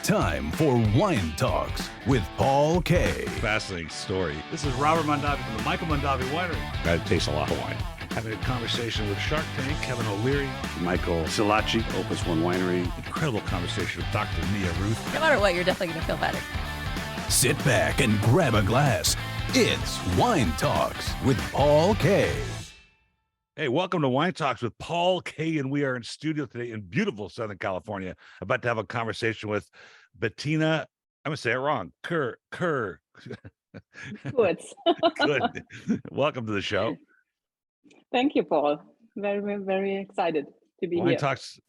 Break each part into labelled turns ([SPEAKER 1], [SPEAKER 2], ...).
[SPEAKER 1] Time for Wine Talks with Paul K.
[SPEAKER 2] Fascinating story.
[SPEAKER 3] This is Robert Mondavi from the Michael Mondavi Winery.
[SPEAKER 2] I taste a lot of wine.
[SPEAKER 3] Having a conversation with Shark Tank, Kevin O'Leary.
[SPEAKER 4] Michael Silacci, Opus One Winery.
[SPEAKER 3] Incredible conversation with Dr. Mia Ruth.
[SPEAKER 5] No matter what, you're definitely going to feel better.
[SPEAKER 1] Sit back and grab a glass. It's Wine Talks with Paul K.
[SPEAKER 2] Hey, welcome to Wine Talks with Paul K. And we are in studio today in beautiful Southern California, about to have a conversation with Bettina. I'm going to say it wrong. Kurz.
[SPEAKER 6] Good.
[SPEAKER 2] Good. Welcome to the show.
[SPEAKER 6] Thank you, Paul. Very, very excited to be here.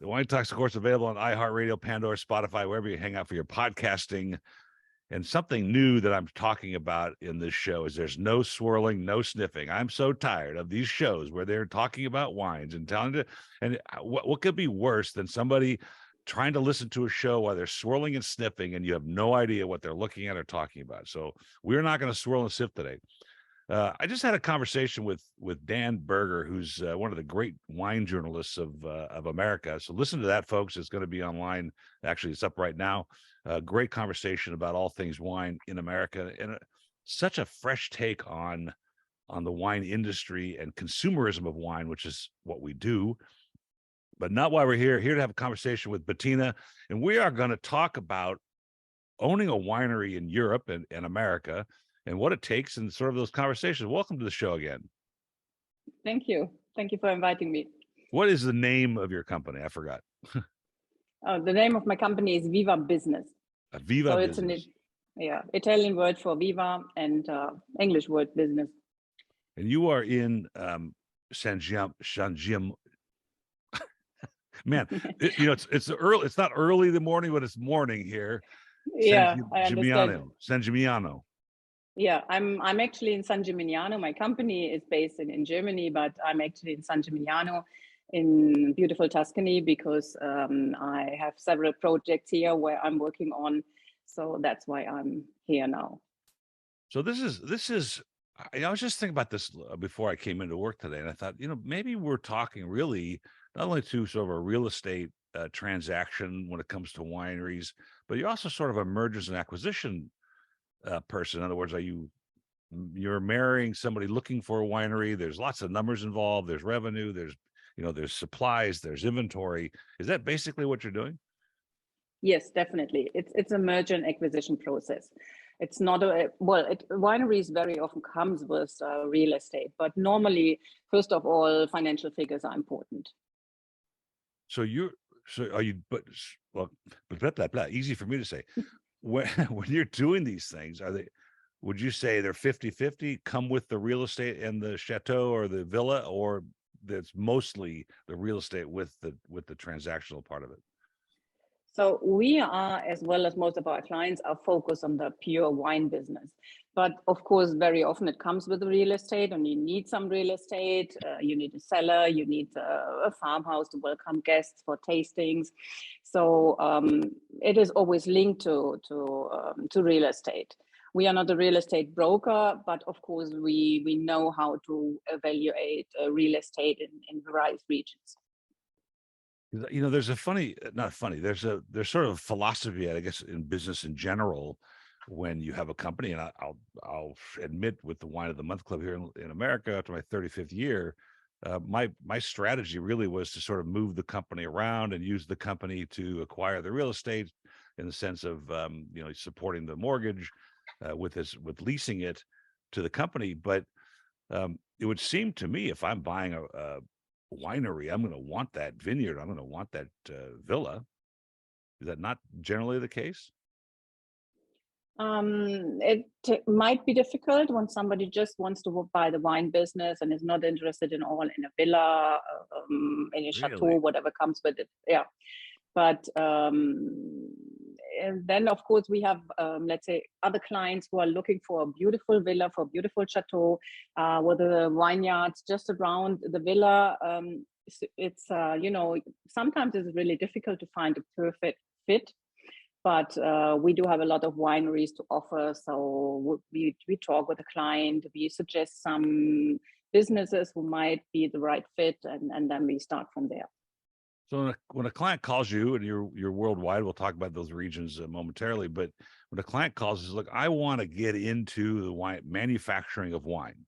[SPEAKER 2] Wine Talks, of course, available on iHeartRadio, Pandora, Spotify, wherever you hang out for your podcasting. And something new that I'm talking about in this show is there's no swirling, no sniffing. I'm so tired of these shows where they're talking about wines and telling you. And what could be worse than somebody trying to listen to a show while they're swirling and sniffing and you have no idea what they're looking at or talking about? So we're not going to swirl and sniff today. I just had a conversation with Dan Berger, who's one of the great wine journalists of America. So listen to that, folks. It's going to be online. Actually, it's up right now. Great conversation about all things wine in America, and such a fresh take on the wine industry and consumerism of wine, which is what we do. But not why we're here to have a conversation with Bettina, and we are going to talk about owning a winery in Europe and America and what it takes and sort of those conversations. Welcome to the show again.
[SPEAKER 6] Thank you. Thank you for inviting me.
[SPEAKER 2] What is the name of your company? I forgot.
[SPEAKER 6] The name of my company is Viva Business.
[SPEAKER 2] Viva Business.
[SPEAKER 6] It's Italian word for Viva and English word business.
[SPEAKER 2] And you are in San Man, it's early. It's not early in the morning, but it's morning here.
[SPEAKER 6] Yeah, I understand.
[SPEAKER 2] San Gimignano.
[SPEAKER 6] Yeah, I'm actually in San Gimignano. My company is based in Germany, but I'm actually in San Gimignano in beautiful Tuscany because I have several projects here where I'm working on. So that's why I'm here now.
[SPEAKER 2] So this is. I was just thinking about this before I came into work today, and I thought, maybe we're talking really not only to sort of a real estate transaction when it comes to wineries, but you're also sort of a mergers and acquisition person. In other words, you're marrying somebody looking for a winery. There's lots of numbers involved. There's revenue. There's supplies. There's inventory. Is that basically what you're doing?
[SPEAKER 6] Yes, definitely. It's a merger and acquisition process. It's not wineries very often comes with real estate, but normally, first of all, financial figures are important. Easy for me to say. When you're doing these things, would you say they're 50-50, come with the real estate and the chateau or the villa, or that's mostly the real estate with the transactional part of it? So we are, as well as most of our clients, are focused on the pure wine business. But of course, very often it comes with the real estate, and you need some real estate. You need a cellar, you need a farmhouse to welcome guests for tastings. So it is always linked to real estate. We are not a real estate broker, but of course we know how to evaluate real estate in various regions.
[SPEAKER 2] There's there's sort of philosophy, I guess, in business in general, when you have a company, and I'll admit, with the Wine of the Month Club here in America, after my 35th year, my strategy really was to sort of move the company around and use the company to acquire the real estate, in the sense of supporting the mortgage with leasing it to the company. But it would seem to me, if I'm buying a winery, I'm going to want that vineyard. I'm going to want that villa. Is that not generally the case?
[SPEAKER 6] It might be difficult when somebody just wants to buy the wine business and is not interested in a villa, in a chateau, whatever comes with it. Yeah, but and then of course we have let's say other clients who are looking for a beautiful villa, for a beautiful chateau with the vineyards just around the villa. It's sometimes it's really difficult to find a perfect fit, but we do have a lot of wineries to offer. So we talk with the client, we suggest some businesses who might be the right fit, and then we start from there.
[SPEAKER 2] So when a client calls you and you're worldwide, we'll talk about those regions momentarily, but when a client calls us, look, I want to get into the wine manufacturing of wine,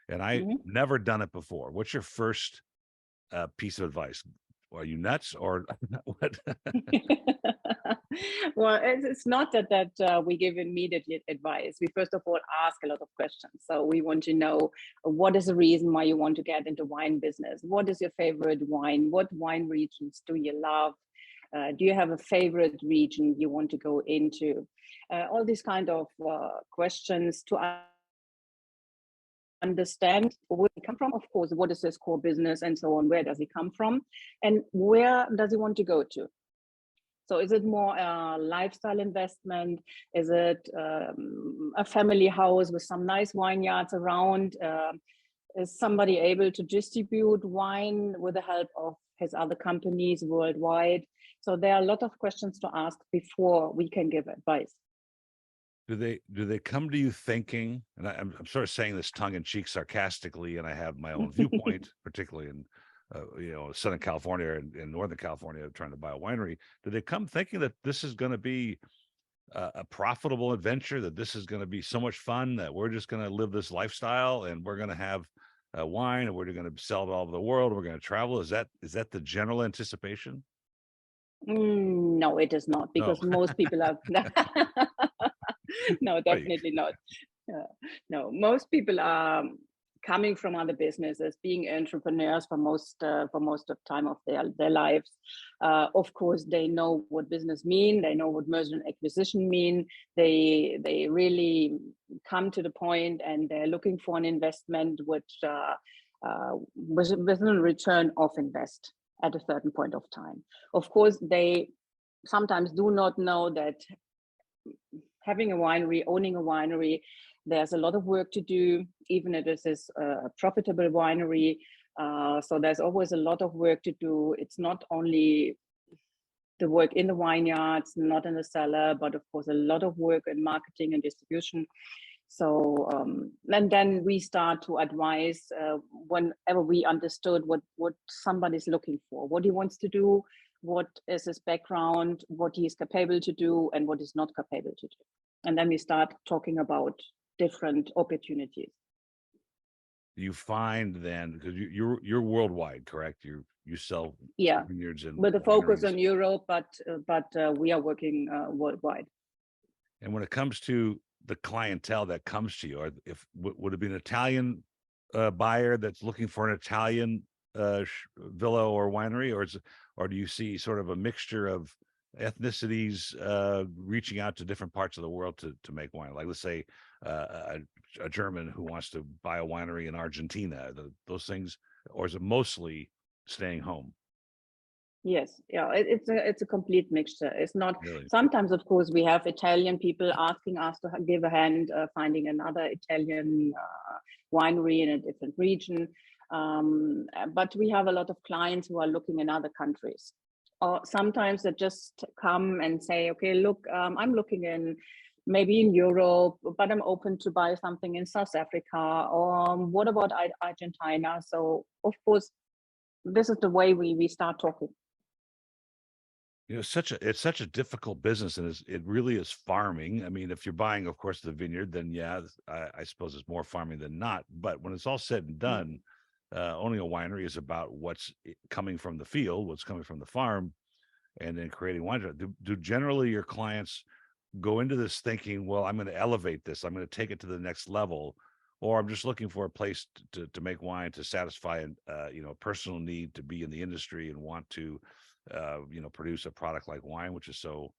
[SPEAKER 2] and I never done it before. What's your first piece of advice? Are you nuts or what?
[SPEAKER 5] Well, it's not that we give immediate advice. We first of all ask a lot of questions. So we want to know, what is the reason why you want to get into wine business? What is your favorite wine? What wine regions do you love? Do you have a favorite region you want to go into? All these kind of questions to understand where he come from, of course, what is his core business and so on, where does he come from, and where does he want to go to. So is it more a lifestyle investment? Is it a family house with some nice vineyards around? Is somebody able to distribute wine with the help of his other companies worldwide? So there are a lot of questions to ask before we can give advice.
[SPEAKER 2] Do they come to you thinking, and I'm sort of saying this tongue in cheek, sarcastically, and I have my own viewpoint, particularly in Southern California and Northern California, trying to buy a winery. Do they come thinking that this is going to be a profitable adventure, that this is going to be so much fun, that we're just going to live this lifestyle and we're going to have wine and we're going to sell it all over the world, we're going to travel? Is that the general anticipation?
[SPEAKER 5] No, it is not, because most people are no, definitely not. No, most people are coming from other businesses, being entrepreneurs for most of time of their lives. Of course, they know what business mean. They know what merger and acquisition mean. They really come to the point, and they're looking for an investment which with a return of invest at a certain point of time. Of course, they sometimes do not know that having a winery, owning a winery, there's a lot of work to do, even if this is a profitable winery. So there's always a lot of work to do. It's not only the work in the vineyards, not in the cellar, but of course a lot of work in marketing and distribution. So and then we start to advise whenever we understood what somebody's looking for, what he wants to do, what is his background, what he is capable to do, and what he's not capable to do. And then we start talking about different opportunities.
[SPEAKER 2] You find then, because you're worldwide, correct? You sell vineyards and
[SPEAKER 5] with a focus on Europe, but we are working worldwide.
[SPEAKER 2] And when it comes to the clientele that comes to you, or would it be an Italian buyer that's looking for an Italian villa or winery, or do you see sort of a mixture of ethnicities reaching out to different parts of the world to make wine? Like, let's say a German who wants to buy a winery in Argentina, those things, or is it mostly staying home?
[SPEAKER 5] Yes, yeah, it's a complete mixture. It's not
[SPEAKER 2] really.
[SPEAKER 5] Sometimes, of course, we have Italian people asking us to give a hand finding another Italian winery in a different region. But we have a lot of clients who are looking in other countries. Or sometimes they just come and say, okay, look, I'm looking in maybe in Europe, but I'm open to buy something in South Africa, or what about Argentina? So of course, this is the way we start talking.
[SPEAKER 2] It's such a difficult business, and it really is farming. I mean, if you're buying, of course, the vineyard, then yeah, I suppose it's more farming than not. But when it's all said and done, owning a winery is about what's coming from the field, what's coming from the farm, and then creating wine. Do generally your clients go into this thinking, well, I'm going to elevate this, I'm going to take it to the next level, or I'm just looking for a place to make wine to satisfy a personal need to be in the industry and want to produce a product like wine, which is so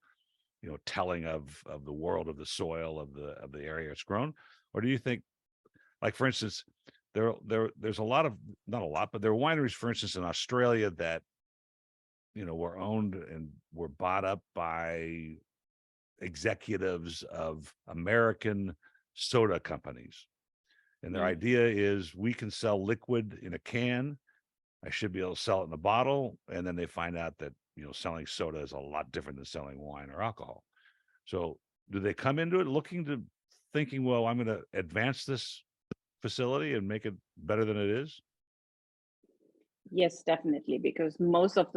[SPEAKER 2] telling of the world, of the soil, of the area it's grown? Or do you think, like, for instance, there's a lot of, not a lot, but there are wineries, for instance, in Australia that were owned and were bought up by executives of American soda companies, and their idea is, we can sell liquid in a can, I should be able to sell it in a bottle. And then they find out that selling soda is a lot different than selling wine or alcohol. So do they come into it thinking, well, I'm going to advance this facility and make it better than it is?
[SPEAKER 5] Yes, definitely, because most of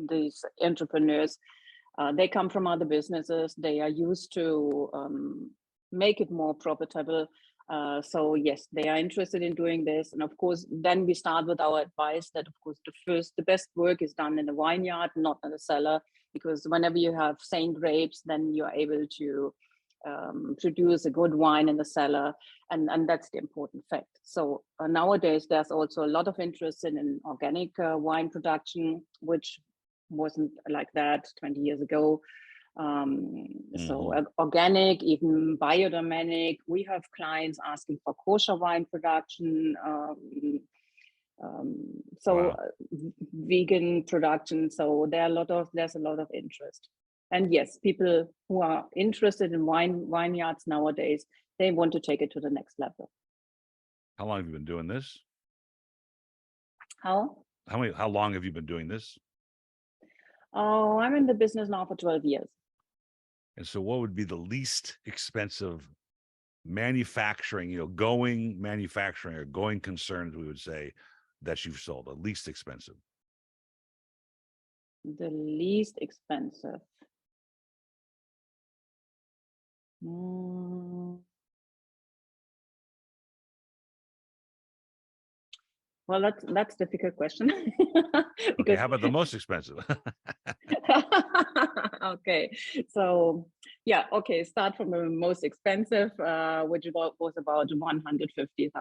[SPEAKER 5] these entrepreneurs, they come from other businesses. They are used to make it more profitable. So yes, they are interested in doing this, and of course, then we start with our advice that, of course, the best work is done in the vineyard, not in the cellar, because whenever you have sane grapes, then you are able to produce a good wine in the cellar, and that's the important fact. So nowadays there's also a lot of interest in organic wine production, which wasn't like that 20 years ago. So organic, even biodynamic. We have clients asking for kosher wine production.
[SPEAKER 2] Wow.
[SPEAKER 5] Vegan production. So there's a lot of interest. And yes, people who are interested in vineyards nowadays, they want to take it to the next level.
[SPEAKER 2] How long have you been doing this?
[SPEAKER 5] How?
[SPEAKER 2] How long have you been doing this?
[SPEAKER 5] Oh, I'm in the business now for 12 years.
[SPEAKER 2] And so what would be the least expensive manufacturing, going manufacturing or going concerns, we would say, that you've sold, the least expensive?
[SPEAKER 5] The least expensive. Well, that's a difficult question.
[SPEAKER 2] Okay, how about the most expensive?
[SPEAKER 5] Okay, so yeah, okay, start from the most expensive, which was about 150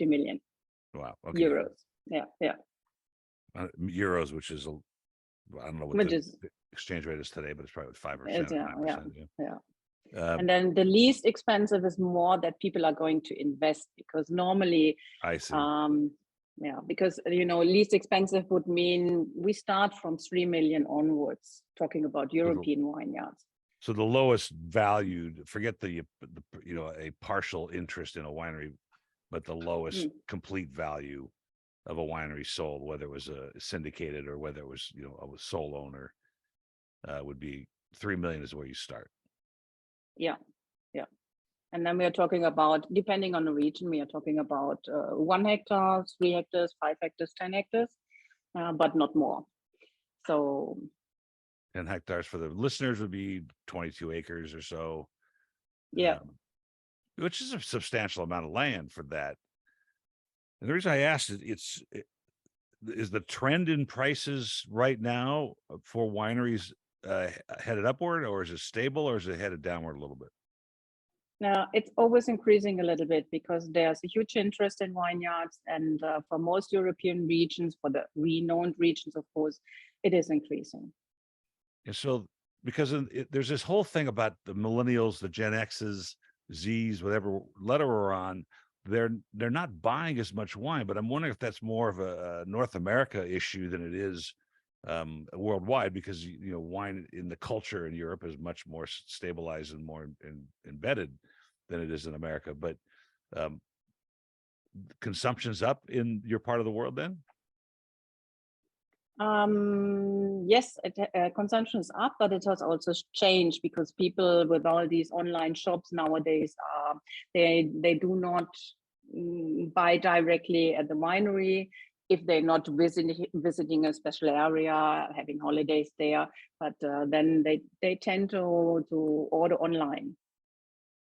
[SPEAKER 5] million
[SPEAKER 2] Wow. Okay.
[SPEAKER 5] euros. Yeah.
[SPEAKER 2] Euros, which is I don't know what the exchange rate is today, but it's probably 5% or 9%.
[SPEAKER 5] Yeah. And then the least expensive is more that people are going to invest, because normally,
[SPEAKER 2] I see.
[SPEAKER 5] Because least expensive would mean we start from 3 million onwards, talking about European vineyards.
[SPEAKER 2] So the lowest valued, forget the a partial interest in a winery, but the lowest complete value of a winery sold, whether it was a syndicated or whether it was a sole owner, would be 3 million is where you start.
[SPEAKER 5] Yeah. And then we are talking about, depending on the region, we are talking about 1 hectare, 3 hectares, 5 hectares, 10 hectares, but not more. So
[SPEAKER 2] 10 hectares for the listeners would be 22 acres or so.
[SPEAKER 5] Yeah.
[SPEAKER 2] Which is a substantial amount of land for that. And the reason I asked is the trend in prices right now for wineries headed upward, or is it stable, or is it headed downward a little bit?
[SPEAKER 5] Now, it's always increasing a little bit because there's a huge interest in vineyards, and for most European regions, for the renowned regions, of course, it is increasing.
[SPEAKER 2] And so, because there's this whole thing about the millennials, the Gen X's, Z's, whatever letter we're on, they're not buying as much wine. But I'm wondering if that's more of a North America issue than it is worldwide, because wine in the culture in Europe is much more stabilized and more embedded than it is in America. But consumption's up in your part of the world then?
[SPEAKER 5] Yes, consumption is up, but it has also changed because people with all these online shops nowadays, they do not buy directly at the winery if they're not visiting a special area, having holidays there. But then they tend to order online,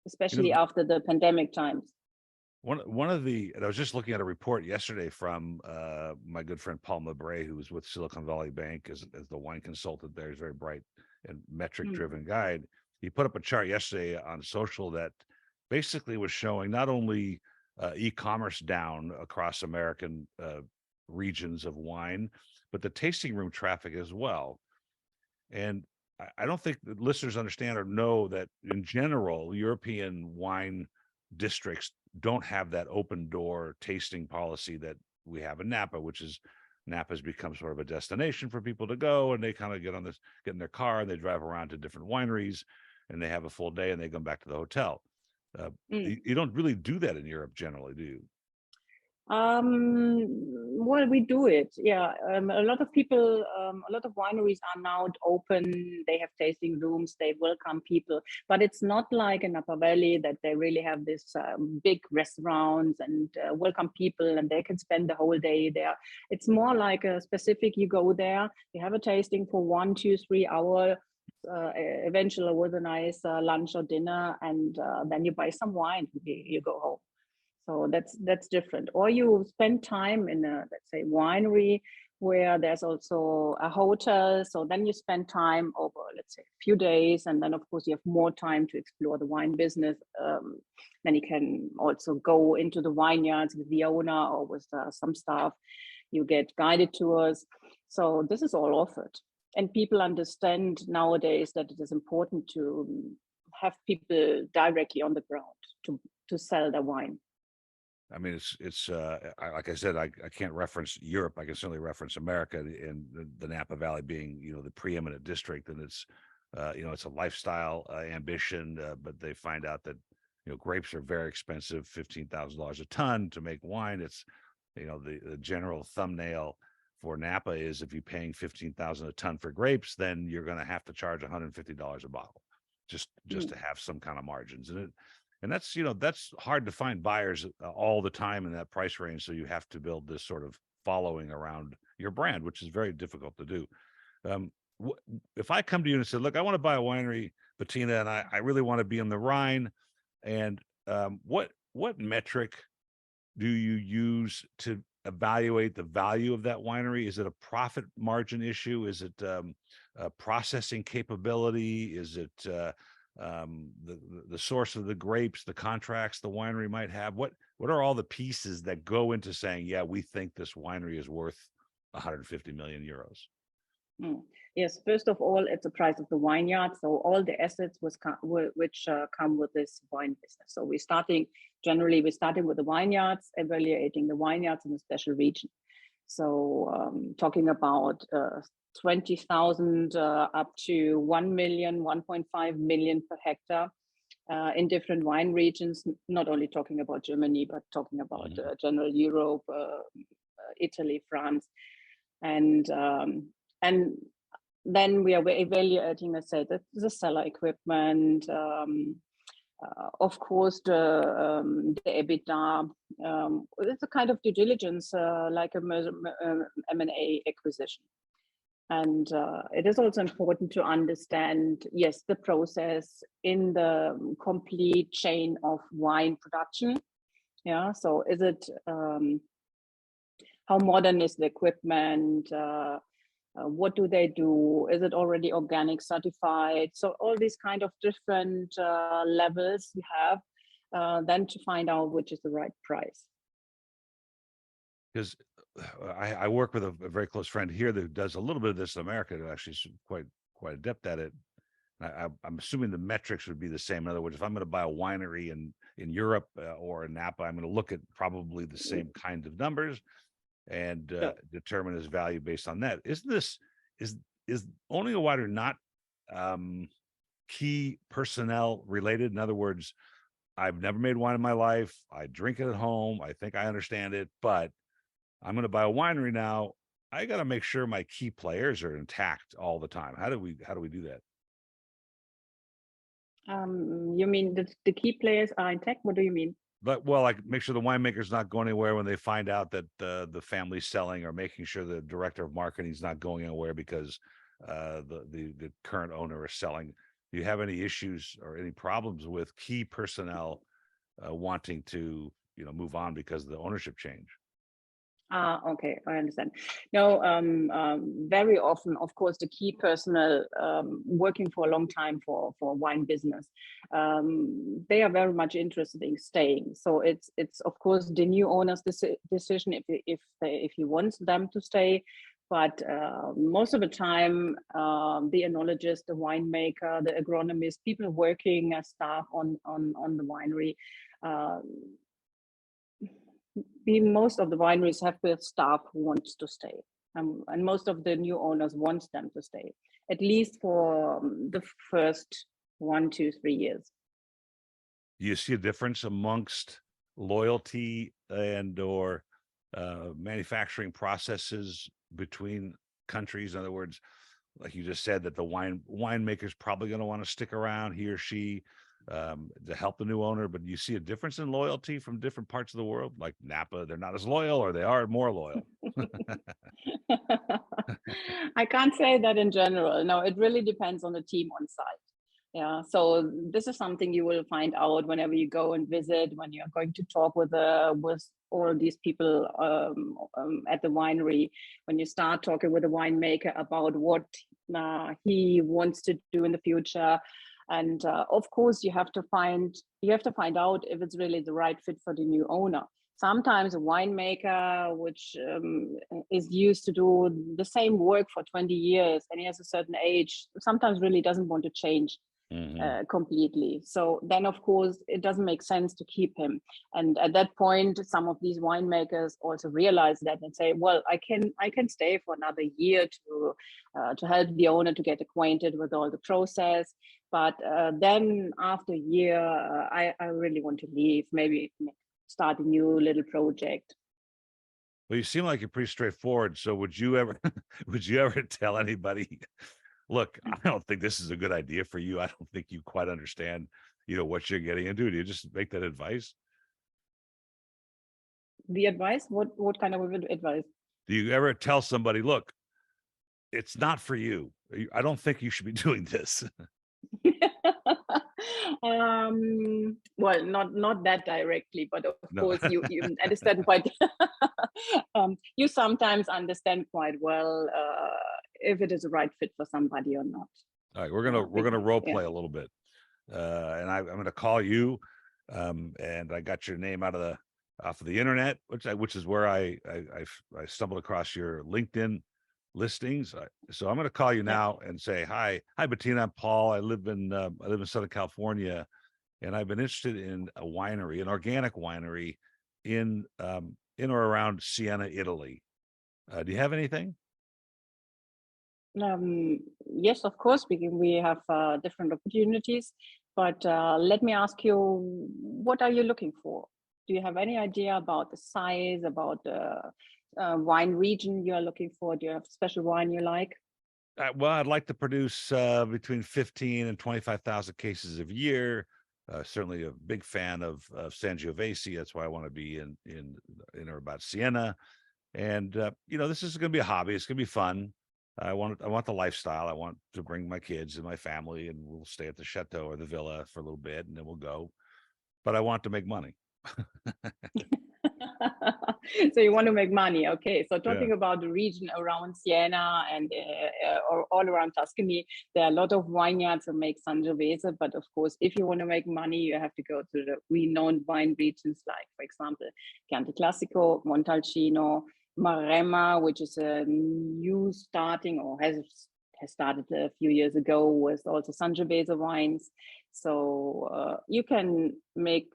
[SPEAKER 5] especially after the pandemic times.
[SPEAKER 2] One of the, and I was just looking at a report yesterday from my good friend Paul Mabray, who was with Silicon Valley Bank as the wine consultant there. He's very bright and metric-driven guide. He put up a chart yesterday on social that basically was showing not only e-commerce down across American regions of wine, but the tasting room traffic as well. And I don't think the listeners understand or know that in general, European wine districts don't have that open door tasting policy that we have in Napa, which is Napa's become sort of a destination for people to go, and they kind of get in their car and they drive around to different wineries and they have a full day and they come back to the hotel. You don't really do that in Europe generally, do you?
[SPEAKER 5] Well, we do it. Yeah. A lot of people, a lot of wineries are now open. They have tasting rooms. They welcome people, but it's not like in Napa Valley that they really have this big restaurants and welcome people and they can spend the whole day there. It's more like a specific, you go there, you have a tasting for 1, 2, 3 hours. Eventually with a nice lunch or dinner, and then you buy some wine, you go home. So that's different. Or you spend time in a, let's say, winery where there's also a hotel. So then you spend time over, let's say, a few days, and then of course you have more time to explore the wine business. Then you can also go into the vineyards with the owner or with some staff. You get guided tours. So this is all offered, and people understand nowadays that it is important to have people directly on the ground to sell their wine.
[SPEAKER 6] I mean, like I said, I can't reference Europe. I can certainly reference America, and the Napa Valley being, the preeminent district. And it's, it's a lifestyle ambition, but they find out that, grapes are very expensive, $15,000 a ton to make wine. It's, the general thumbnail for Napa is if you're paying $15,000 a ton for grapes, then you're going to have to charge $150 a bottle just to have some kind of margins. And that's, that's hard to find buyers all the time in that price range. So you have to build this sort of following around your brand, which is very difficult to do. If I come to you and said, look, I want to buy a winery, Bettina, and I really want to be on the Rhine. And what metric do you use to evaluate the value of that winery? Is it a profit margin issue? Is it a processing capability? Is it the source of the grapes, the contracts the winery might have? What are all the pieces that go into saying, yeah, we think this winery is worth 150 million euros?
[SPEAKER 5] Yes, first of all, it's the price of the vineyard. So all the assets which come with this wine business. So we're starting with the vineyards, evaluating the vineyards in a special region. So talking about 20,000 up to 1 million, 1.5 million per hectare in different wine regions, not only talking about Germany, but talking about general Europe, Italy, France. And then we are evaluating, let's say, the cellar equipment, of course, the EBITDA. It's a kind of due diligence, like a M&A acquisition. And it is also important to understand, yes, the process in the complete chain of wine production. Yeah, so is it, how modern is the equipment? What do they do? Is it already organic certified? So all these kind of different levels we have, then to find out which is the right price.
[SPEAKER 6] Because I work with a very close friend here that does a little bit of this in America, that actually is quite adept at it. I'm assuming the metrics would be the same. In other words, if I'm going to buy a winery in Europe or in Napa, I'm going to look at probably the same kind of numbers and determine its value based on that. Is owning a winery not key personnel related? In other words, I've never made wine in my life. I drink it at home. I think I understand it, but I'm going to buy a winery now. I got to make sure my key players are intact all the time. How do we do that?
[SPEAKER 5] You mean the key players are intact? What do you mean?
[SPEAKER 6] But like make sure the winemaker's not going anywhere when they find out that the family's selling, or making sure the director of marketing is not going anywhere because the current owner is selling. Do you have any issues or any problems with key personnel wanting to move on because of the ownership change?
[SPEAKER 5] Okay, I understand. No, very often, of course, the key personnel working for a long time for wine business, they are very much interested in staying. So it's of course the new owner's decision if he wants them to stay. But most of the time, the enologist, the winemaker, the agronomist, people working as staff on the winery. Most of the wineries have the staff who wants to stay, and most of the new owners wants them to stay, at least for the first 1, 2, 3 years.
[SPEAKER 6] Do you see a difference amongst loyalty and or manufacturing processes between countries? In other words, like you just said, that the winemaker's probably going to want to stick around, he or she, to help the new owner. But you see a difference in loyalty from different parts of the world, like Napa, they're not as loyal, or they are more loyal?
[SPEAKER 5] I can't say that in general. No, it really depends on the team on site. Yeah, so this is something you will find out whenever you go and visit, when you're going to talk with all these people at the winery. When you start talking with a winemaker about what he wants to do in the future, and of course you have to find out if it's really the right fit for the new owner. Sometimes a winemaker which is used to do the same work for 20 years and he has a certain age, sometimes really doesn't want to change completely. So then of course it doesn't make sense to keep him. And at that point, some of these winemakers also realize that and say, well, I can stay for another year to help the owner to get acquainted with all the process. But then after a year, I really want to leave, maybe start a new little project.
[SPEAKER 6] Well, you seem like you're pretty straightforward. So would you ever tell anybody, look, I don't think this is a good idea for you. I don't think you quite understand, what you're getting into. Do you just make that advice?
[SPEAKER 5] The advice? What kind of advice?
[SPEAKER 6] Do you ever tell somebody, look, it's not for you. I don't think you should be doing this.
[SPEAKER 5] Well, not that directly, but of course you at a certain point you sometimes understand quite well if it is a right fit for somebody or not.
[SPEAKER 6] All right, we're gonna role play a little bit, and I'm gonna call you, and I got your name off of the internet, which is where I stumbled across your LinkedIn listings. So I'm going to call you now and say, hi Bettina, I'm Paul. I live in Southern California, and I've been interested in a winery, an organic winery in or around Siena, Italy. Do you have anything?
[SPEAKER 5] Yes, of course, we have different opportunities, but let me ask you, what are you looking for? Do you have any idea about the size, about the wine region you are looking for? Do you have special wine you like?
[SPEAKER 6] Well, I'd like to produce between 15 and 25,000 cases a year. Certainly a big fan of Sangiovese. That's why I want to be in or about Siena. And this is going to be a hobby. It's going to be fun. I want the lifestyle. I want to bring my kids and my family, and we'll stay at the chateau or the villa for a little bit, and then we'll go. But I want to make money.
[SPEAKER 5] So you want to make money. Okay, so talking about the region around Siena and or all around Tuscany, there are a lot of vineyards that make Sangiovese, but of course if you want to make money, you have to go to the renowned wine regions, like for example Chianti Classico, Montalcino, Maremma, which is a new starting or has started a few years ago with also Sangiovese wines. So you can make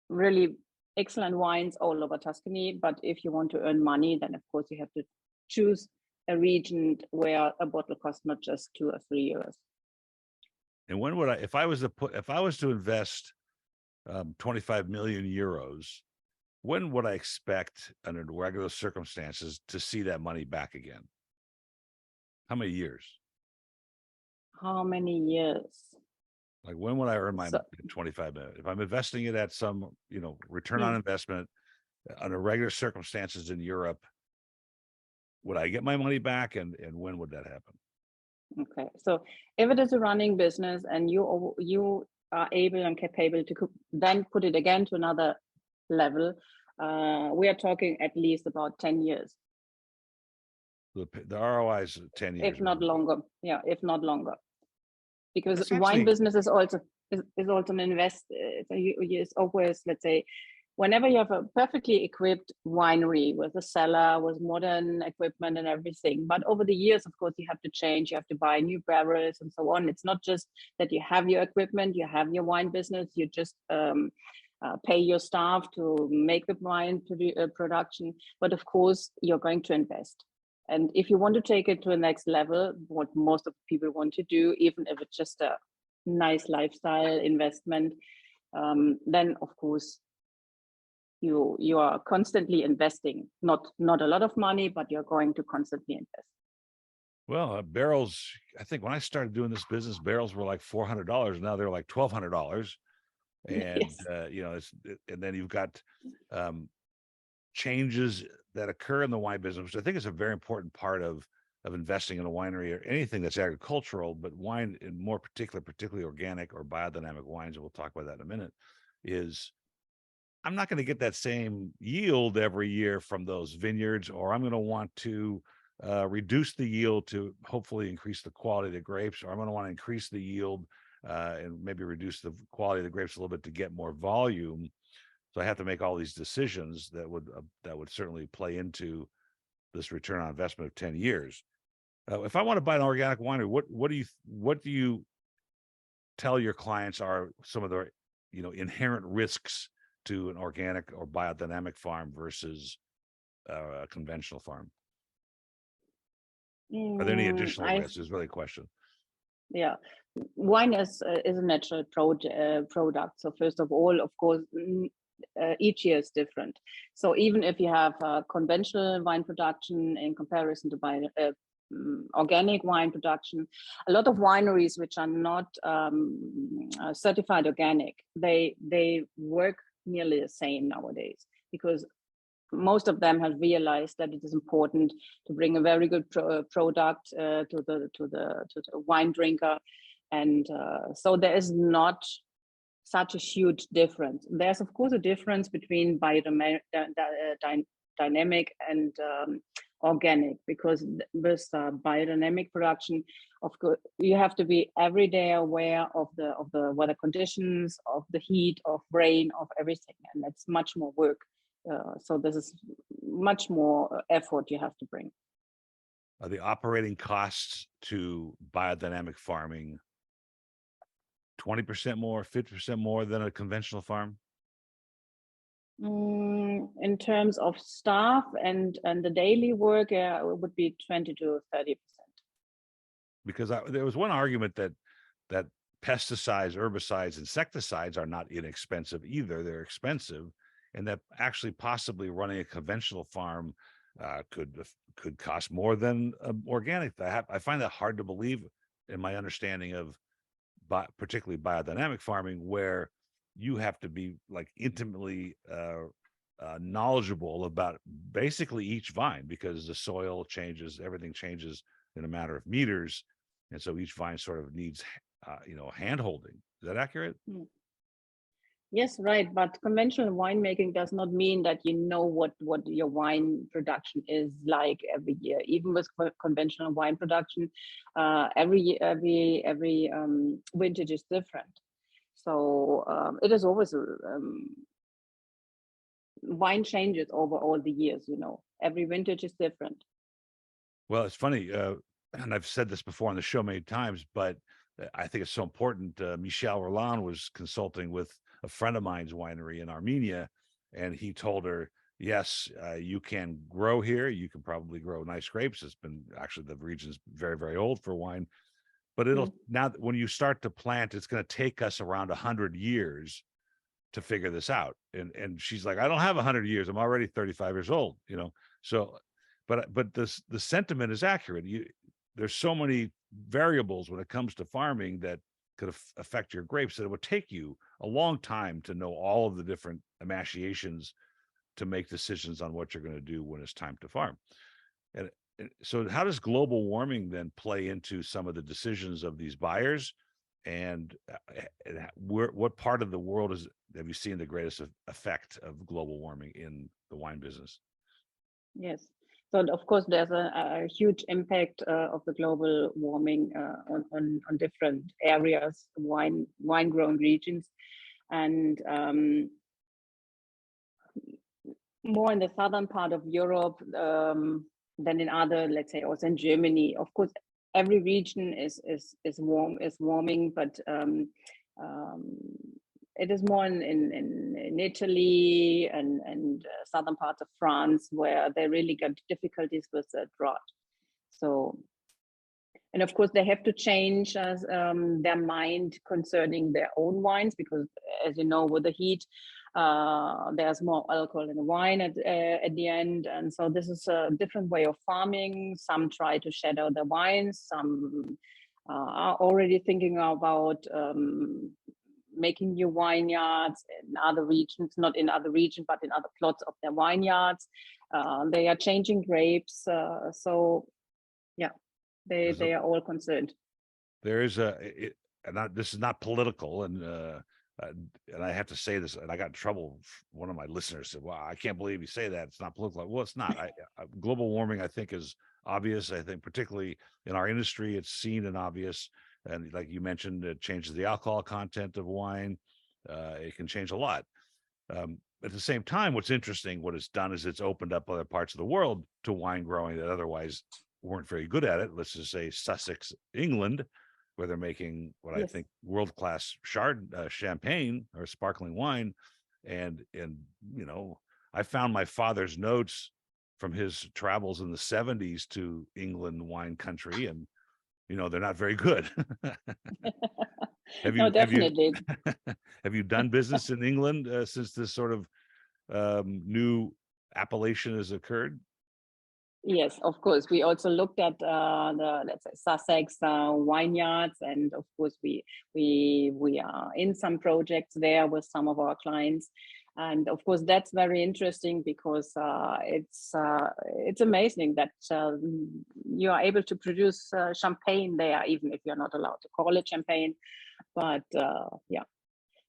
[SPEAKER 5] really excellent wines all over Tuscany, but if you want to earn money, then of course you have to choose a region where a bottle costs not just 2 or 3 euros.
[SPEAKER 6] And when would if I was to invest 25 million euros, when would I expect under regular circumstances to see that money back again? How many years?
[SPEAKER 5] How many years?
[SPEAKER 6] Like, when would I earn my 25 million? If I'm investing it at some, return on investment under regular circumstances in Europe, would I get my money back, and when would that happen?
[SPEAKER 5] Okay, so if it is a running business and you are able and capable to then put it again to another level, we are talking at least about 10 years.
[SPEAKER 6] The ROI is 10 years,
[SPEAKER 5] if not longer. Yeah, if not longer. Because wine business is also an invest. It's always, let's say, whenever you have a perfectly equipped winery with a cellar, with modern equipment and everything, but over the years, of course, you have to change. You have to buy new barrels and so on. It's not just that you have your equipment, you have your wine business. You just pay your staff to make the wine production, but of course, you're going to invest. And if you want to take it to the next level, what most of the people want to do, even if it's just a nice lifestyle investment, then of course you are constantly investing, not a lot of money, but you're going to constantly invest.
[SPEAKER 6] Well, barrels, I think when I started doing this business, barrels were like $400. Now they're like $1,200. And,
[SPEAKER 5] Yes.
[SPEAKER 6] And then you've got changes that occur in the wine business, which I think is a very important part of investing in a winery or anything that's agricultural, but wine in more particularly organic or biodynamic wines, and we'll talk about that in a minute, is I'm not going to get that same yield every year from those vineyards, or I'm going to want to reduce the yield to hopefully increase the quality of the grapes, or I'm going to want to increase the yield and maybe reduce the quality of the grapes a little bit to get more volume. So I have to make all these decisions that would certainly play into this return on investment of 10 years. If I want to buy an organic winery, what do you tell your clients are some of the inherent risks to an organic or biodynamic farm versus a conventional farm? Are there any additional risks? Is really a question.
[SPEAKER 5] Yeah, wine is a natural product. So first of all, of course, each year is different. So even if you have conventional wine production in comparison to organic wine production, a lot of wineries which are not certified organic, they work nearly the same nowadays, because most of them have realized that it is important to bring a very good product to the wine drinker, and so there is not such a huge difference. There's of course a difference between biodynamic and organic, because with biodynamic production, of course, you have to be every day aware of the weather conditions, of the heat, of rain, of everything, and that's much more work. So this is much more effort you have to bring.
[SPEAKER 6] Are the operating costs to biodynamic farming 20% more, 50% more than a conventional farm?
[SPEAKER 5] In terms of staff and the daily work, it would be 20 to 30%.
[SPEAKER 6] Because there was one argument that pesticides, herbicides, insecticides are not inexpensive either. They're expensive, and that actually possibly running a conventional farm could cost more than organic. I find that hard to believe in my understanding of particularly biodynamic farming, where you have to be like intimately knowledgeable about basically each vine, because the soil changes, everything changes in a matter of meters, and so each vine sort of needs hand holding. Is that accurate?
[SPEAKER 5] Yes, right. But conventional winemaking does not mean that you know what your wine production is like every year. Even with conventional wine production, every vintage is different. So it is always wine changes over all the years. Every vintage is different.
[SPEAKER 6] Well, it's funny, and I've said this before on the show many times, but I think it's so important. Michel Roland was consulting with a friend of mine's winery in Armenia, and he told her, yes, you can grow here. You can probably grow nice grapes. It's been actually, the region's very, very old for wine, but now when you start to plant, it's going to take us around 100 years to figure this out. And she's like, I don't have 100 years. I'm already 35 years old, So, but the sentiment is accurate. There's so many variables when it comes to farming that could affect your grapes that it would take you a long time to know all of the different emaciations to make decisions on what you're going to do when it's time to farm. And so how does global warming then play into some of the decisions of these buyers? And what part of the world have you seen the greatest effect of global warming in the wine business?
[SPEAKER 5] Yes. So of course, there's a huge impact of the global warming on different areas, wine-grown regions, and more in the southern part of Europe than in other, let's say, also in Germany. Of course, every region is warming, but it is more in Italy and southern parts of France, where they really got difficulties with the drought. So, and of course, they have to change their mind concerning their own wines, because, as you know, with the heat, There's more alcohol in the wine at the end, and so this is a different way of farming. Some try to shadow the wines. Some are already thinking about making new vineyards in other regions, not in other regions, but in other plots of their vineyards. They are changing grapes. So, yeah, they are all concerned.
[SPEAKER 2] There is this is not political, and I have to say this, and I got in trouble. One of my listeners said, "Wow, I can't believe you say that. It's not political." Well, it's not. Global warming, I think, is obvious. I think particularly in our industry, it's seen and obvious. And like you mentioned, it changes the alcohol content of wine. It can change a lot. At the same time, what's interesting, what it's done is it's opened up other parts of the world to wine growing that otherwise weren't very good at it. Let's just say Sussex, England, where they're making what I think world-class champagne or sparkling wine. And you know, I found my father's notes from his travels in the 70s to England wine country, and you know, they're not very good.
[SPEAKER 5] No, definitely.
[SPEAKER 2] Have you done business in England since this sort of new appellation has occurred?
[SPEAKER 5] Yes, of course. We also looked at the, let's say, Sussex vineyards, and of course we are in some projects there with some of our clients, and of course that's very interesting because it's amazing that you are able to produce champagne there, even if you're not allowed to call it champagne. But yeah,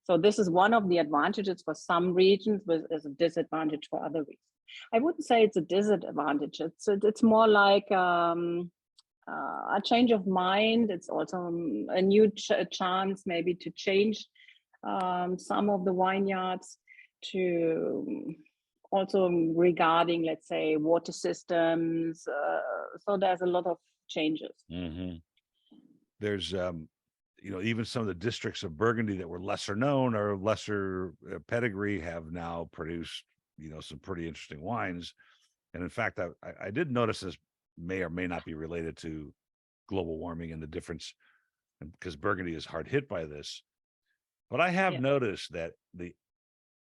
[SPEAKER 5] so this is one of the advantages for some regions, but is a disadvantage for other regions. I wouldn't say it's a disadvantage. It's more like a change of mind. It's also a new chance maybe to change some of the vineyards, to also regarding, let's say, water systems. So there's a lot of changes.
[SPEAKER 2] Mm-hmm. There's you know, even some of the districts of Burgundy that were lesser known or lesser pedigree have now produced, you know, some pretty interesting wines. And in fact, I did notice this may or may not be related to global warming and the difference, because Burgundy is hard hit by this. But I have noticed that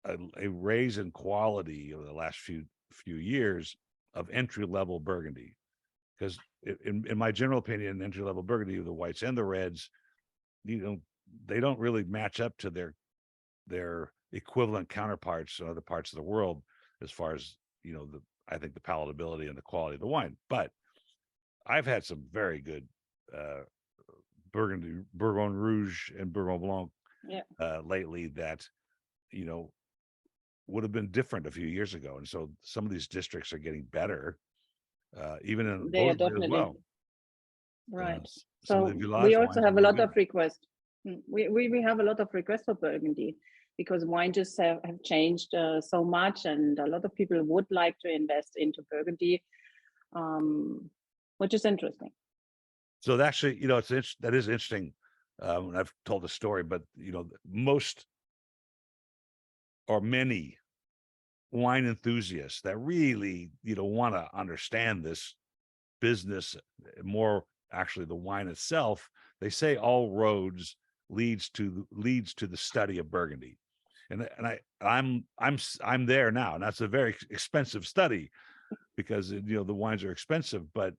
[SPEAKER 2] a raise in quality over the last few years of entry level Burgundy, because in my general opinion, entry level Burgundy, the whites and the reds, you know, they don't really match up to their equivalent counterparts in other parts of the world as far as, you know, I think the palatability and the quality of the wine. But I've had some very good Burgundy, Bourgogne Rouge and Bourgogne Blanc lately that, you know, would have been different a few years ago. And so some of these districts are getting better, even in
[SPEAKER 5] they are
[SPEAKER 2] Beaujolais as well.
[SPEAKER 5] Right. So we also have a lot of requests. We have a lot of requests for Burgundy, because wine just have changed so much, and a lot of people would like to invest into Burgundy, which is interesting.
[SPEAKER 2] So actually, you know, that is interesting. And I've told the story, but you know, most or many wine enthusiasts that really, you know, want to understand this business more, actually the wine itself, they say all roads leads to the study of Burgundy. And I'm there now, and that's a very expensive study, because you know the wines are expensive, but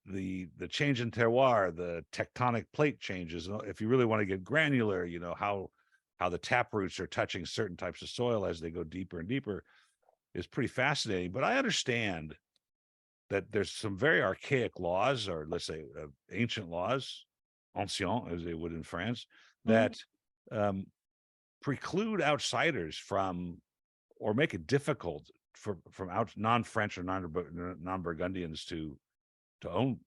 [SPEAKER 2] the change in terroir, the tectonic plate changes, if you really want to get granular, you know, how the tap roots are touching certain types of soil as they go deeper and deeper, is pretty fascinating. But I understand that there's some very archaic laws, or let's say ancient laws, ancien as they would in France, that preclude outsiders from, or make it difficult from non-French or non-Burgundians to own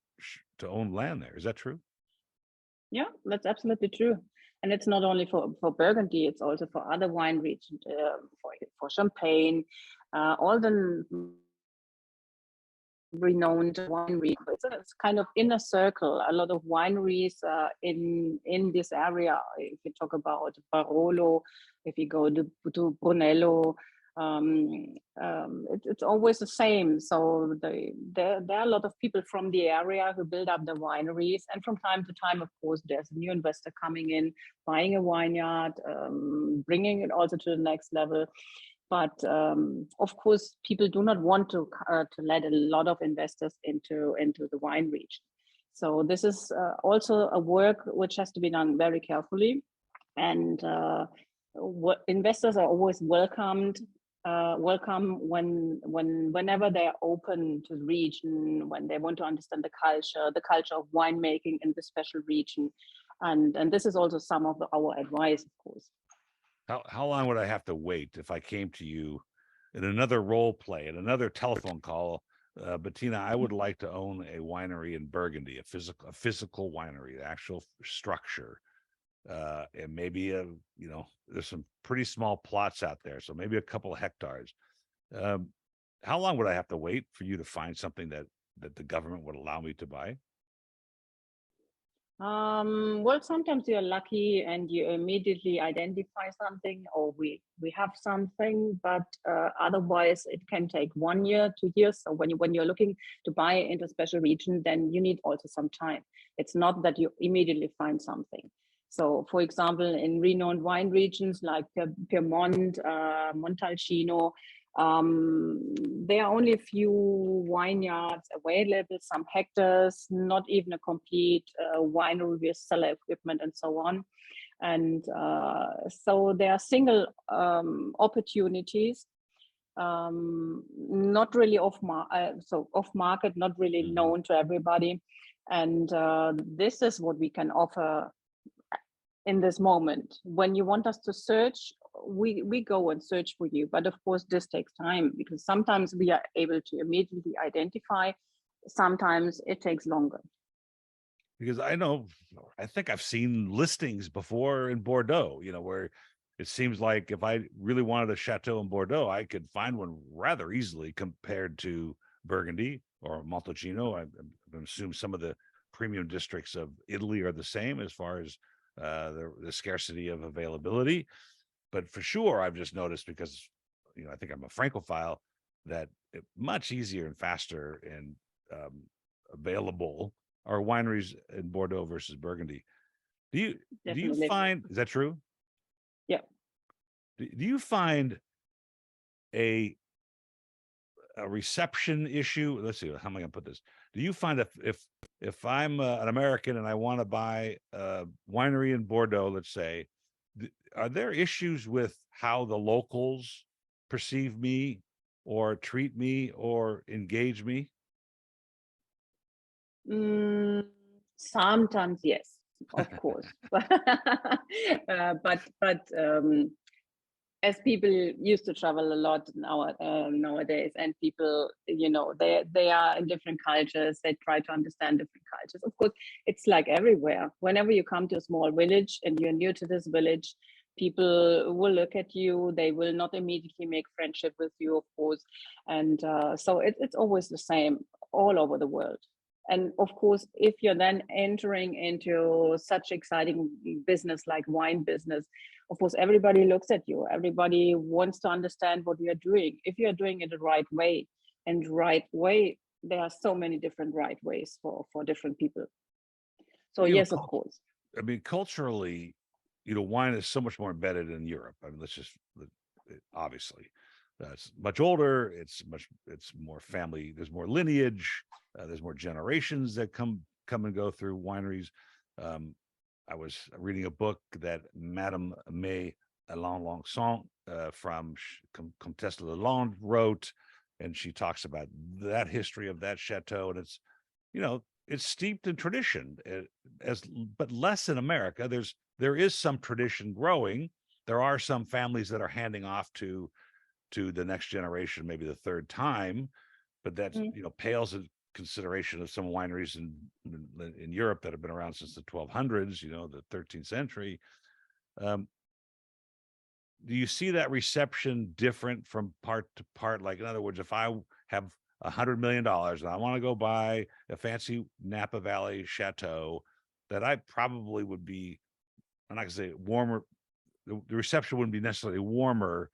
[SPEAKER 2] land there. Is that true?
[SPEAKER 5] Yeah, that's absolutely true. And it's not only for Burgundy, it's also for other wine regions, for Champagne, all the renowned wineries. It's kind of inner circle. A lot of wineries in this area. If you talk about Barolo, if you go to Brunello, It's always the same. So there are a lot of people from the area who build up the wineries, and from time to time, of course, there's a new investor coming in, buying a vineyard, bringing it also to the next level. But of course, people do not want to let a lot of investors into the wine region. So this is also a work which has to be done very carefully, and investors are always welcome whenever they are open to the region, when they want to understand the culture of winemaking in the special region, and this is also some of our advice, of course.
[SPEAKER 2] How long would I have to wait if I came to you in another role play, in another telephone call? Bettina, I would like to own a winery in Burgundy, a physical winery, the actual structure. And maybe there's some pretty small plots out there, so maybe a couple of hectares. How long would I have to wait for you to find something that the government would allow me to buy?
[SPEAKER 5] Well, sometimes you're lucky and you immediately identify something, or we have something, but otherwise it can take 1 year, 2 years. So when you're looking to buy into a special region, then you need also some time. It's not that you immediately find something. So, for example, in renowned wine regions like Piedmont, Montalcino, there are only a few vineyards available, some hectares, not even a complete winery with cellar equipment and so on. And so there are single opportunities, not really off market, not really known to everybody. And this is what we can offer in this moment. When you want us to search, we go and search for you. But of course, this takes time, because sometimes we are able to immediately identify. Sometimes it takes longer.
[SPEAKER 2] Because I think I've seen listings before in Bordeaux, where it seems like if I really wanted a chateau in Bordeaux, I could find one rather easily compared to Burgundy or Montalcino. I assume some of the premium districts of Italy are the same as far as the scarcity of availability. But for sure, I've just noticed, because I think I'm a Francophile, that much easier and faster and available are wineries in Bordeaux versus Burgundy. Do you find, is that true?
[SPEAKER 5] Yeah.
[SPEAKER 2] Do you find a reception issue? Let's see, how am I going to put this? Do you find if I'm an American and I want to buy a winery in Bordeaux, let's say, are there issues with how the locals perceive me or treat me or engage me?
[SPEAKER 5] Sometimes, yes, of course. But as people used to travel a lot nowadays, and people, they are in different cultures, they try to understand different cultures. Of course, it's like everywhere. Whenever you come to a small village and you're new to this village, people will look at you. They will not immediately make friendship with you, of course. And so it's always the same all over the world. And of course, if you're then entering into such exciting business like wine business, of course, everybody looks at you. Everybody wants to understand what you're doing. If you're doing it the right way, there are so many different right ways for different people. So yes, of course.
[SPEAKER 2] I mean, culturally, wine is so much more embedded in Europe. I mean, obviously, it's much older. It's more family. There's more lineage. There's more generations that come and go through wineries. I was reading a book that Madame May Alençon from Comtesse Lalande wrote, and she talks about that history of that chateau, and it's steeped in tradition, but less in America. There is some tradition growing. There are some families that are handing off to the next generation, maybe the third time, but that's pales in consideration of some wineries in Europe that have been around since the 1200s, the 13th century. Do you see that reception different from part to part? Like, in other words, if I have $100 million and I want to go buy a fancy Napa Valley chateau, that I probably would be, I'm not gonna say warmer, the reception wouldn't be necessarily warmer,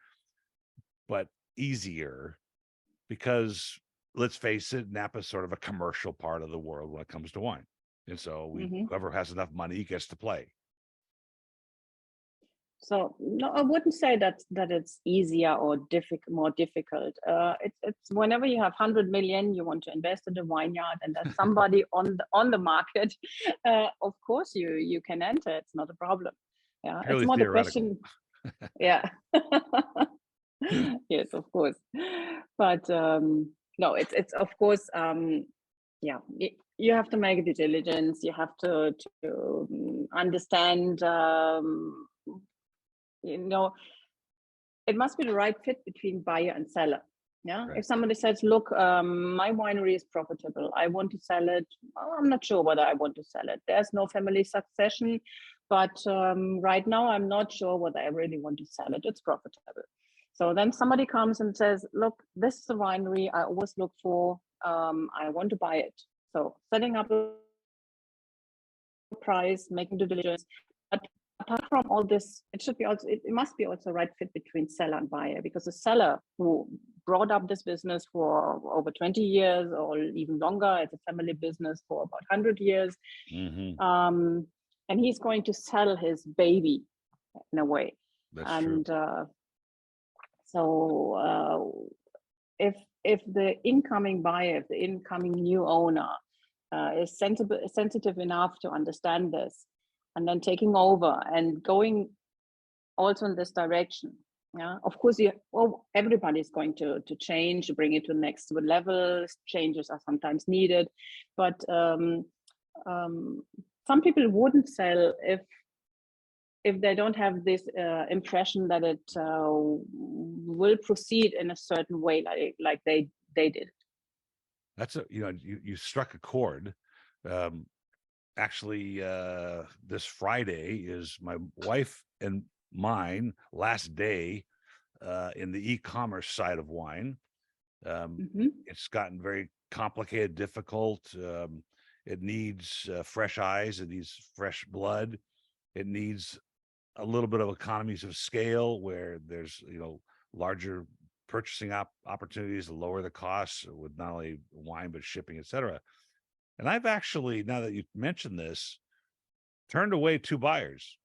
[SPEAKER 6] but easier because let's face it, Napa is sort of a commercial part of the world when it comes to wine. And so whoever has enough money gets to play.
[SPEAKER 5] So no, I wouldn't say that it's easier or more difficult. It's whenever you have 100 million, you want to invest in a vineyard, and there's somebody on the market. Of course, you can enter. It's not a problem. Yeah,
[SPEAKER 6] Purely
[SPEAKER 5] it's more the
[SPEAKER 6] theoretical.
[SPEAKER 5] question. Yeah. Yes, of course. But no, it's of course. Yeah, you have to make due diligence. You have to understand. It must be the right fit between buyer and seller. Yeah.
[SPEAKER 6] Right.
[SPEAKER 5] If somebody says, look, my winery is profitable, I want to sell it. Well, I'm not sure whether I want to sell it. There's no family succession, but right now I'm not sure whether I really want to sell it. It's profitable. So then somebody comes and says, look, this is a winery I always look for. I want to buy it. So setting up a price, making due diligence. But apart from all this, it must be also a right fit between seller and buyer, because the seller who brought up this business for over 20 years or even longer, it's a family business for about 100 years. And he's going to sell his baby in a way.
[SPEAKER 6] That's true.
[SPEAKER 5] So if the incoming buyer, if the incoming new owner is sensitive enough to understand this, and then taking over and going also in this direction. Yeah, of course, everybody is going to change, bring it to the next level. Changes are sometimes needed, but some people wouldn't sell if they don't have this impression that it will proceed in a certain way, like they did.
[SPEAKER 6] That's you struck a chord. Actually, this Friday is my wife and mine last day in the e-commerce side of wine. It's gotten very complicated, difficult. It needs fresh eyes. It needs fresh blood. It needs a little bit of economies of scale where there's larger purchasing opportunities to lower the costs with not only wine but shipping, etc. And I've actually, now that you mentioned this, turned away 2 buyers,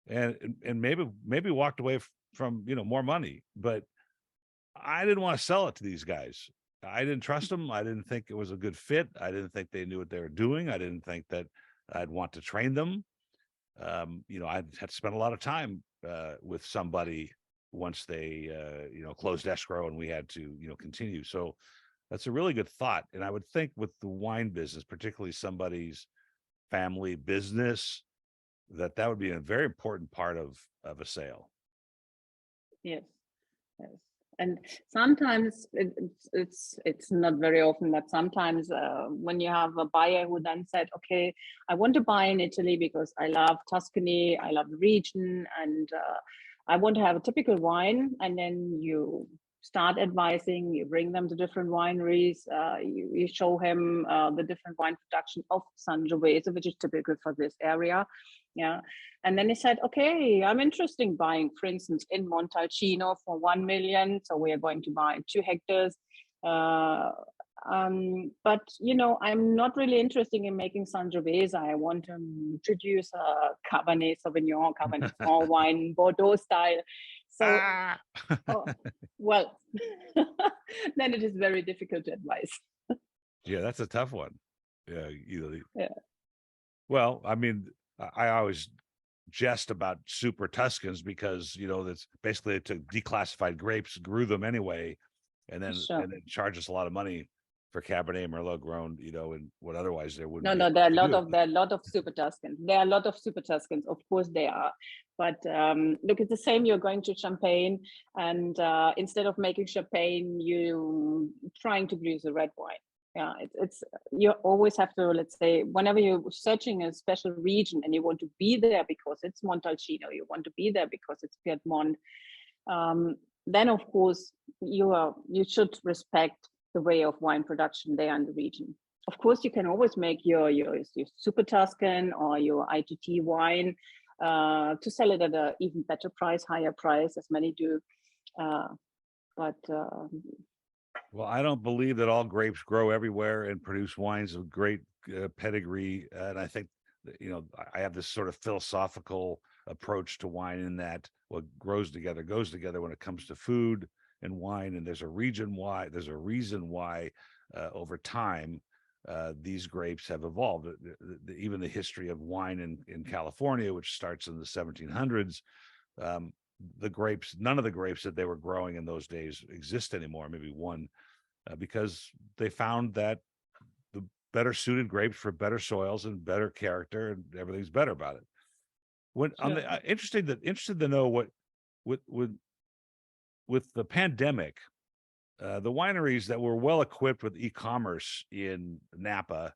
[SPEAKER 6] and maybe walked away from more money, but I didn't want to sell it to these guys. I didn't trust them. I didn't think it was a good fit. I didn't think they knew what they were doing. I didn't think that I'd want to train them. I had spent a lot of time with somebody once they closed escrow and we had to continue. So that's a really good thought. And I would think with the wine business, particularly somebody's family business, that would be a very important part of a sale.
[SPEAKER 5] Yes. And sometimes it's not very often, but sometimes when you have a buyer who then said, okay, I want to buy in Italy because I love Tuscany, I love the region, and I want to have a typical wine, and then you start advising, you bring them to different wineries, you show him the different wine production of Sangiovese, which is typical for this area. Yeah. And then he said, okay, I'm interested in buying, for instance, in Montalcino for 1 million. So we are going to buy 2 hectares. But, I'm not really interested in making Sangiovese. I want to introduce a Cabernet Sauvignon, Cabernet Franc wine, Bordeaux style. So, then it is very difficult to advise.
[SPEAKER 6] Yeah, that's a tough one. Yeah.
[SPEAKER 5] Yeah.
[SPEAKER 6] Well, I mean, I always jest about super Tuscans because that's basically they took declassified grapes, grew them anyway, and then charge us a lot of money for Cabernet Merlot grown, and what otherwise there wouldn't.
[SPEAKER 5] No, there are a lot of super Tuscans. There are a lot of super Tuscans, of course they are. But look, it's the same. You're going to Champagne, and instead of making Champagne, you trying to produce a red wine. Yeah, it's you always have to, let's say, whenever you're searching a special region and you want to be there because it's Montalcino, you want to be there because it's Piedmont, then of course you should respect the way of wine production there in the region. Of course, you can always make your super Tuscan or your IGT wine to sell it at an even better price, higher price, as many do. But
[SPEAKER 6] Well, I don't believe that all grapes grow everywhere and produce wines of great pedigree. And I think that, I have this sort of philosophical approach to wine in that what grows together goes together when it comes to food and wine. And there's a reason why over time these grapes have evolved. Even the history of wine in California, which starts in the 1700s, none of the grapes that they were growing in those days exist anymore. Maybe one, because they found that the better suited grapes for better soils and better character, and everything's better about it. When on
[SPEAKER 5] sure.
[SPEAKER 6] the interested to know what with the pandemic, the wineries that were well equipped with e-commerce in Napa,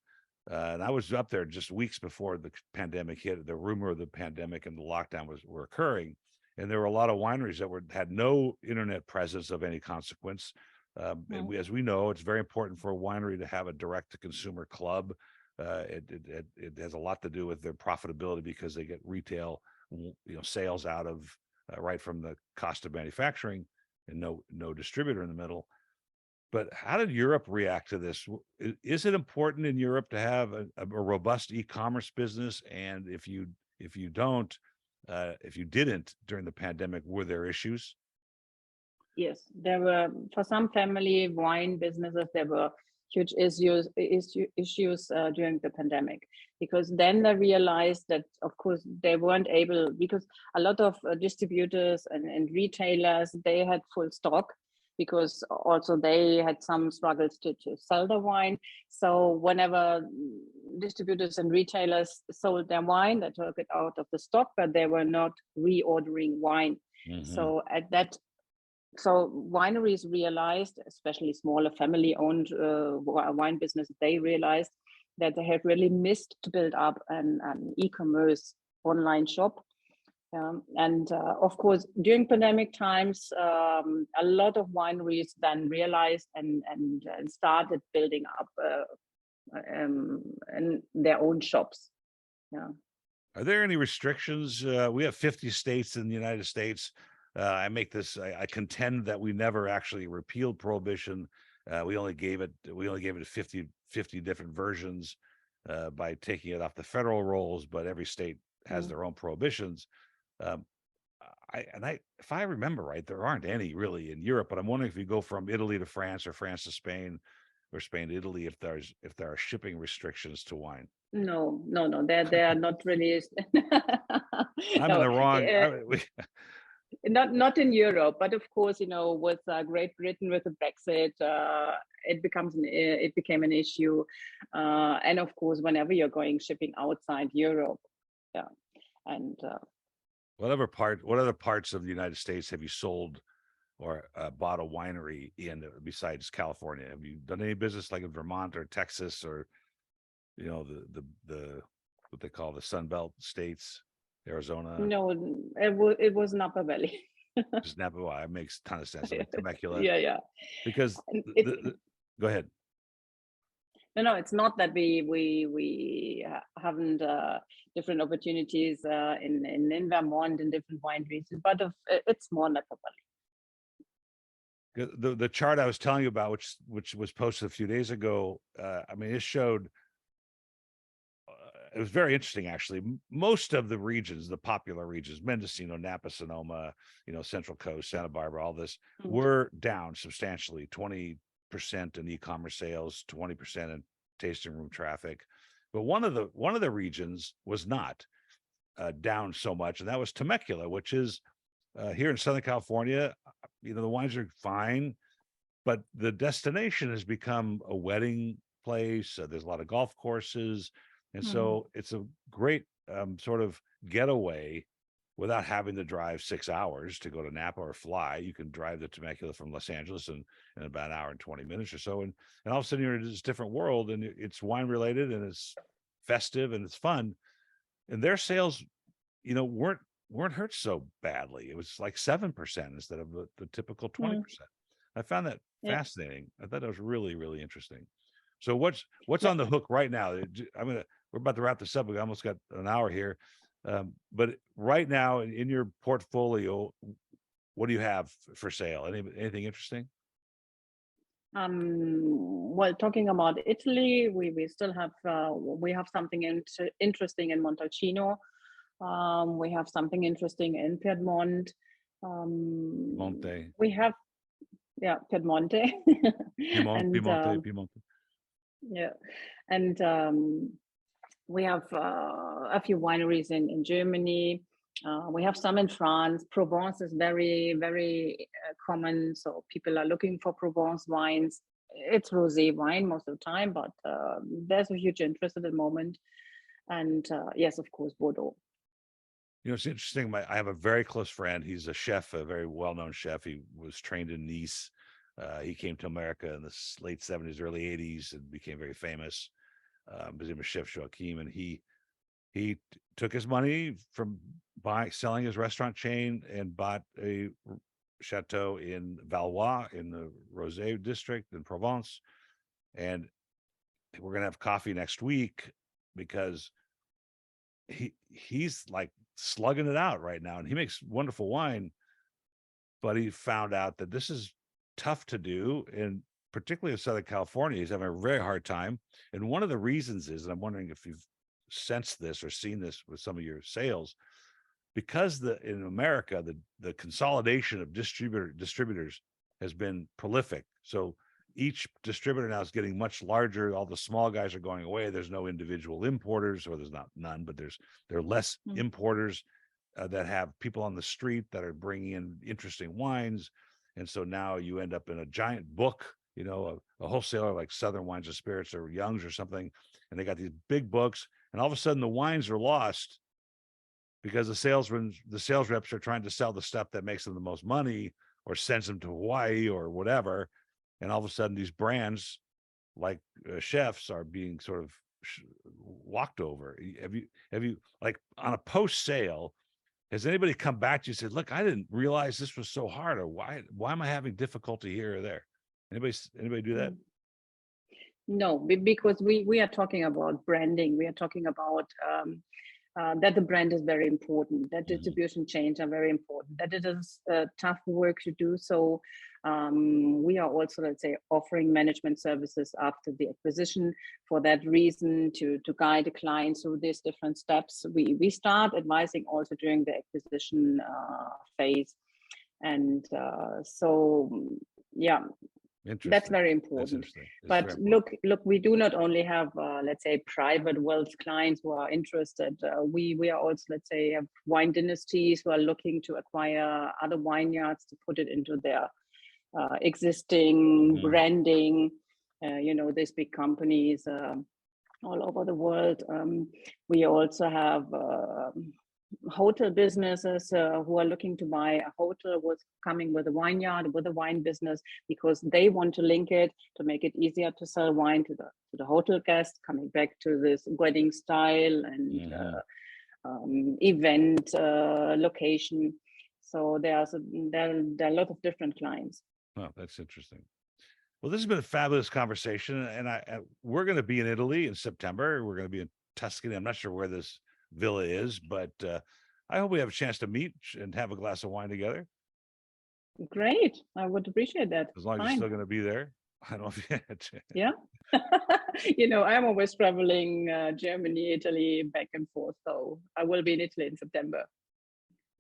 [SPEAKER 6] and I was up there just weeks before the pandemic hit. The rumor of the pandemic and the lockdown were occurring, and there were a lot of wineries that had no internet presence of any consequence. And as we know, it's very important for a winery to have a direct-to-consumer club. It has a lot to do with their profitability because they get retail, sales out of right from the cost of manufacturing, and no distributor in the middle. But how did Europe react to this? Is it important in Europe to have a robust e-commerce business? And if you didn't during the pandemic, were there issues?
[SPEAKER 5] Yes, there were, for some family wine businesses, there were huge issues during the pandemic, because then they realized that, of course, they weren't able, because a lot of distributors and retailers, they had full stock, because also they had some struggles to sell the wine. So whenever distributors and retailers sold their wine, they took it out of the stock, but they were not reordering wine.
[SPEAKER 6] Mm-hmm.
[SPEAKER 5] So wineries realized, especially smaller family-owned wine businesses, they realized that they had really missed to build up an e-commerce online shop. And of course, during pandemic times, a lot of wineries then realized and started building up in their own shops. Yeah.
[SPEAKER 6] Are there any restrictions? We have 50 states in the United States. I contend that we never actually repealed prohibition. We only gave it 50 different versions by taking it off the federal rolls, but every state has their own prohibitions. If I remember right, there aren't any really in Europe, but I'm wondering if you go from Italy to France or France to Spain or Spain to Italy, if there are shipping restrictions to wine.
[SPEAKER 5] No, they are not really.
[SPEAKER 6] I'm in the wrong.
[SPEAKER 5] Not in Europe, but of course, with Great Britain, with the Brexit, it became an issue, and of course, whenever you're going shipping outside Europe, yeah, and
[SPEAKER 6] what other parts of the United States have you sold or bought a winery in besides California? Have you done any business like in Vermont or Texas or the what they call the Sun Belt states? Arizona?
[SPEAKER 5] No, it was Napa Valley.
[SPEAKER 6] Just Napa. Well, it makes a ton of sense. Like Temecula.
[SPEAKER 5] Yeah.
[SPEAKER 6] Because go ahead.
[SPEAKER 5] No, it's not that we haven't different opportunities in Vermont in different wine regions, but it's more Napa Valley.
[SPEAKER 6] The chart I was telling you about, which was posted a few days ago, it showed. It was very interesting, actually. Most of the regions, the popular regions, Mendocino, Napa, Sonoma, Central Coast, Santa Barbara, all this were down substantially, 20% in e-commerce sales, 20% in tasting room traffic. But one of the regions was not down so much, and that was Temecula, which is here in Southern California. The wines are fine, but the destination has become a wedding place. There's a lot of golf courses. And so it's a great sort of getaway without having to drive 6 hours to go to Napa or fly. You can drive to Temecula from Los Angeles in about an hour and 20 minutes or so. And all of a sudden you're in this different world, and it's wine related and it's festive and it's fun. And their sales, weren't hurt so badly. It was like 7% instead of the typical 20%. I found that fascinating. I thought that was really, really interesting. So what's on the hook right now? We're about to wrap this up. We almost got an hour here. But right now in your portfolio,
[SPEAKER 2] what do you have for sale? Anything interesting?
[SPEAKER 5] Well, talking about Italy, we still have we have something interesting in Montalcino. We have something interesting in Piedmont.
[SPEAKER 2] Monte,
[SPEAKER 5] We have Piedmonte, and
[SPEAKER 2] Piemonte.
[SPEAKER 5] yeah, and we have a few wineries in Germany. We have some in France. Provence is very, very common. So people are looking for Provence wines. It's rosé wine most of the time, but there's a huge interest at the moment. And yes, of course, Bordeaux.
[SPEAKER 2] You know, it's interesting. I have a very close friend. He's a chef, a very well-known chef. He was trained in Nice. He came to America in the late 70s, early 80s, and became very famous. His name was Chef Joachim, and he took his money from selling his restaurant chain and bought a chateau in Valois in the Rosé district in Provence. And we're going to have coffee next week because he's like slugging it out right now, and he makes wonderful wine, but he found out that this is tough to do, and particularly in Southern California, he's having a very hard time. And one of the reasons is, and I'm wondering if you've sensed this or seen this with some of your sales, because in America, the consolidation of distributors has been prolific. So each distributor now is getting much larger. All the small guys are going away. There's no individual importers, or there's none, but there are less importers that have people on the street that are bringing in interesting wines. And so now you end up in a giant book, you know, a wholesaler like Southern Wines and Spirits or Young's or something, and they got these big books, and all of a sudden the wines are lost because the sales reps are trying to sell the stuff that makes them the most money or sends them to Hawaii or whatever. And all of a sudden these brands like chefs are being sort of walked over. Have you like on a post sale, has anybody come back to you and said, look, I didn't realize this was so hard, or why am I having difficulty here or there? Anybody do that?
[SPEAKER 5] No, because we are talking about branding. We are talking about that the brand is very important, that distribution chains are very important, that it is tough work to do. So we are also, let's say, offering management services after the acquisition for that reason, to guide the clients through these different steps. We start advising also during the acquisition phase. And that's very important. But look, we do not only have, let's say, private wealth clients who are interested. We are also, let's say, have wine dynasties who are looking to acquire other vineyards to put it into their existing branding. These big companies all over the world. We also have hotel businesses who are looking to buy a hotel coming with a vineyard, with a wine business, because they want to link it to make it easier to sell wine to the hotel guests, coming back to this wedding style and event location. So there are a lot of different clients.
[SPEAKER 2] Oh, that's interesting. Well, this has been a fabulous conversation, and we're going to be in Italy in September. We're going to be in Tuscany. I'm not sure where this villa is, but I hope we have a chance to meet and have a glass of wine together.
[SPEAKER 5] Great. I would appreciate that.
[SPEAKER 2] As long as you're still going to be there. I don't know if you had to.
[SPEAKER 5] Yeah. I'm always traveling Germany, Italy, back and forth. So I will be in Italy in September.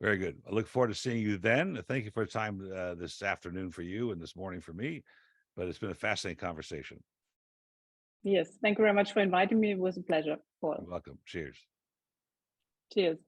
[SPEAKER 2] Very good. I look forward to seeing you then. Thank you for the time this afternoon for you and this morning for me. But it's been a fascinating conversation.
[SPEAKER 5] Yes. Thank you very much for inviting me. It was a pleasure, Paul.
[SPEAKER 2] You're welcome. Cheers.
[SPEAKER 5] Cheers.